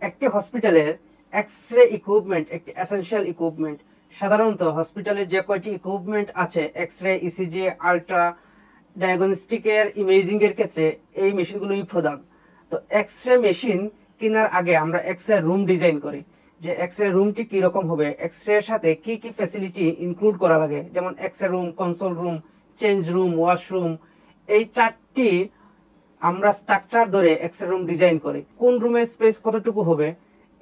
একটি হসপিটালের X-ray equipment একটি এসেনশিয়াল ইকুইপমেন্ট। সাধারণত হসপিটালে যে কয়টি ইকুইপমেন্ট আছে এক্স-রে, ইসিজি, আলট্রা ডায়াগনস্টিকের ইমেজিং এর ক্ষেত্রে এই মেশিনগুলোই প্রধান। তো এক্স-রে মেশিন কেনার আগে আমরা এক্স-রে রুম ডিজাইন করি, যে এক্স-রে রুমটি কি রকম হবে, এক্স-রে এর সাথে কি কি ফ্যাসিলিটি ইনক্লুড করা লাগে, যেমন X-ray room, console room, change room, washroom. এই চারটি আমরা স্ট্রাকচার ধরে এক্স-রে রুম ডিজাইন করি। কোন রুমের স্পেস কতটুকু হবে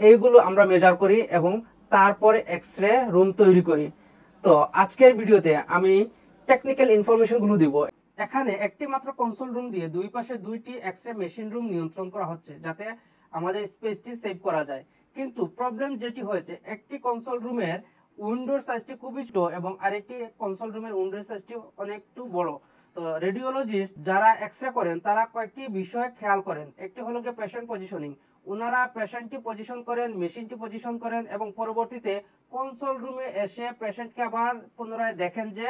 এইগুলো আমরা মেজার করি এবং তারপরে এক্স-রে রুম তৈরি করি। তো আজকের ভিডিওতে আমি টেকনিক্যাল ইনফরমেশনগুলো দিব। এখানে একটি মাত্র কনসোল রুম দিয়ে দুই পাশে দুইটি এক্স-রে মেশিন রুম নিয়ন্ত্রণ করা হচ্ছে যাতে আমাদের স্পেসটি সেভ করা যায়। কিন্তু প্রবলেম যেটি হয়েছে, একটি কনসোল রুমের উইন্ডোর সাইজটি খুবই ছোট এবং আরেকটি কনসোল রুমের উইন্ডোর সাইজটি অনেকটু বড়। তো রেডিওলজিস্ট যারা এক্সরে করেন তারা কয়েকটি বিষয় খেয়াল করেন। একটি হলো গিয়ে পেশেন্ট পজিশনিং। ওনারা পেশেন্টটি পজিশন করেন, মেশিনটি পজিশন করেন এবং পরবর্তীতে কনসোল রুমে এসে পেশেন্টকে আবার পুনরায় দেখেন যে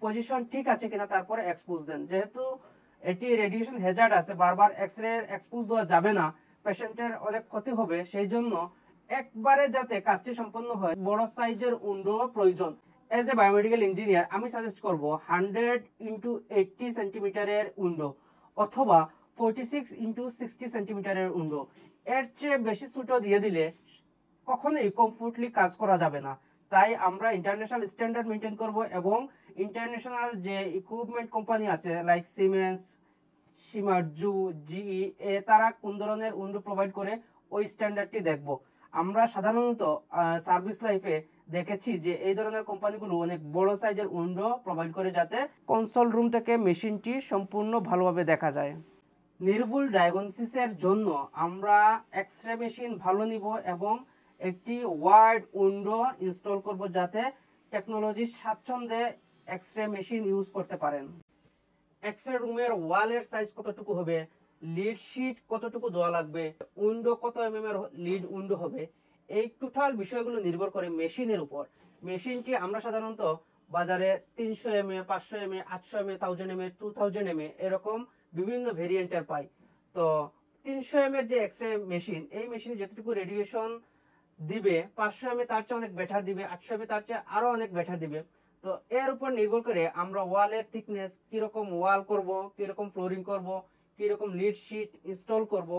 পজিশন ঠিক আছে কিনা, তারপরে এক্সপোজ দেন। যেহেতু এটি রেডিয়েশন হ্যাজার্ড আছে, বারবার এক্সরে এক্সপোজ দেওয়া যাবে না, পেশেন্টের অনেক ক্ষতি হবে। সেই জন্য একবারে যাতে কাজটি সম্পন্ন হয় বড় সাইজের উইন্ডো প্রয়োজন। এজ এ বায়োমেডিক্যাল ইঞ্জিনিয়ার আমি সাজেস্ট করব 100x80 সেন্টিমিটারের উইন্ডো অথবা 46x60 সেন্টিমিটারের উইন্ডো। এর চেয়ে বেশি ছোট দিয়ে দিলে কখনোই কমফোর্টলি কাজ করা যাবে না। তাই আমরা ইন্টারন্যাশনাল স্ট্যান্ডার্ড মেনটেন করব এবং ইন্টারন্যাশনাল যে ইকুইপমেন্ট কোম্পানি আছে লাইক সিমেন্স, শিমার্জু, জিই, তারা কোন ধরনের উইন্ডো প্রোভাইড করে ওই স্ট্যান্ডার্ডটি দেখব। আমরা সাধারণত সার্ভিস লাইফে দেখেছি যে এই ধরনের কোম্পানিগুলো অনেক বড় সাইজের উইন্ডো প্রোভাইড করে যাতে কনসোল রুম থেকে মেশিনটি সম্পূর্ণ ভালোভাবে দেখা যায়। নির্ভুল ডায়াগনোসিসের জন্য আমরা এক্স-রে মেশিন ভালো নিব এবং একটি ওয়াইড উইন্ডো ইনস্টল করব যাতে টেকনোলজির স্বাচ্ছন্দ্যে এক্স-রে মেশিন ইউজ করতে পারেন। এক্স-রে রুমের ওয়ালের সাইজ কতটুকু হবে, লিড শিট কতটুকু দেওয়া লাগবে, উইন্ডো কত এমএম এর লিড উইন্ডো হবে, এই টোটাল বিষয়গুলো নির্ভর করে মেশিনের উপর। মেশিনটি আমরা সাধারণত বাজারে 300 mA, 500 mA, 800 mA, 1000 mA, 2000 mA এরকম বিভিন্ন ভেরিয়েন্টের পাই। তো 300 এমএর যে এক্স-রে মেশিন, এই মেশিনে যতটুকু রেডিয়েশন দিবে 500 এমএ তার চেয়ে অনেক বেটার দিবে, 800 এমএ তার চেয়ে আরো অনেক বেটার দিবে। তো এর উপর নির্ভর করে আমরা ওয়ালের থিকনেস কিরকম ওয়াল করব, কিরকম ফ্লোরিং করব, কিরকম লিড শিট ইনস্টল করব,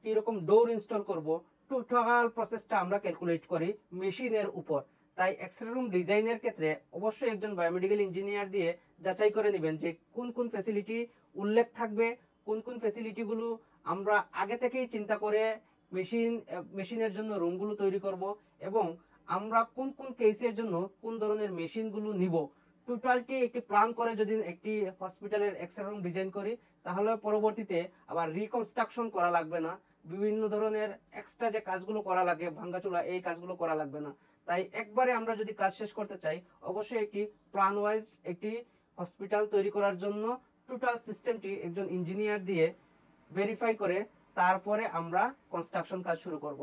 কিরকম ডোর ইনস্টল করব, টোটাল প্রসেসটা আমরা ক্যালকুলেট করি মেশিনের উপর। তাই এক্স-রে রুম ডিজাইনের ক্ষেত্রে অবশ্যই একজন বায়োমেডিক্যাল ইঞ্জিনিয়ার দিয়ে যাচাই করে নেবেন যে কোন কোন ফ্যাসিলিটি উল্লেখ থাকবে, কোন কোন ফ্যাসিলিটিগুলো আমরা আগে থেকেই চিন্তা করে মেশিনের জন্য রুমগুলো তৈরি করব এবং আমরা কোন কোন কেসের জন্য কোন ধরনের মেশিনগুলো নিব। টোটালটি একটি প্ল্যান করে যদি একটি হসপিটালের এক্স-রে রুম ডিজাইন করি তাহলে পরবর্তীতে আবার রিকনস্ট্রাকশন করা লাগবে না, বিভিন্ন ধরনের এক্সট্রা যে কাজগুলো করা লাগে ভাঙ্গাচোরা এই কাজগুলো করা লাগবে না। তাই একবারে আমরা যদি কাজ শেষ করতে চাই অবশ্যই একটি প্ল্যান ওয়াইজ একটি হসপিটাল তৈরি করার জন্য টোটাল সিস্টেমটি একজন ইঞ্জিনিয়ার দিয়ে ভেরিফাই করে তারপরে আমরা কনস্ট্রাকশন কাজ শুরু করব।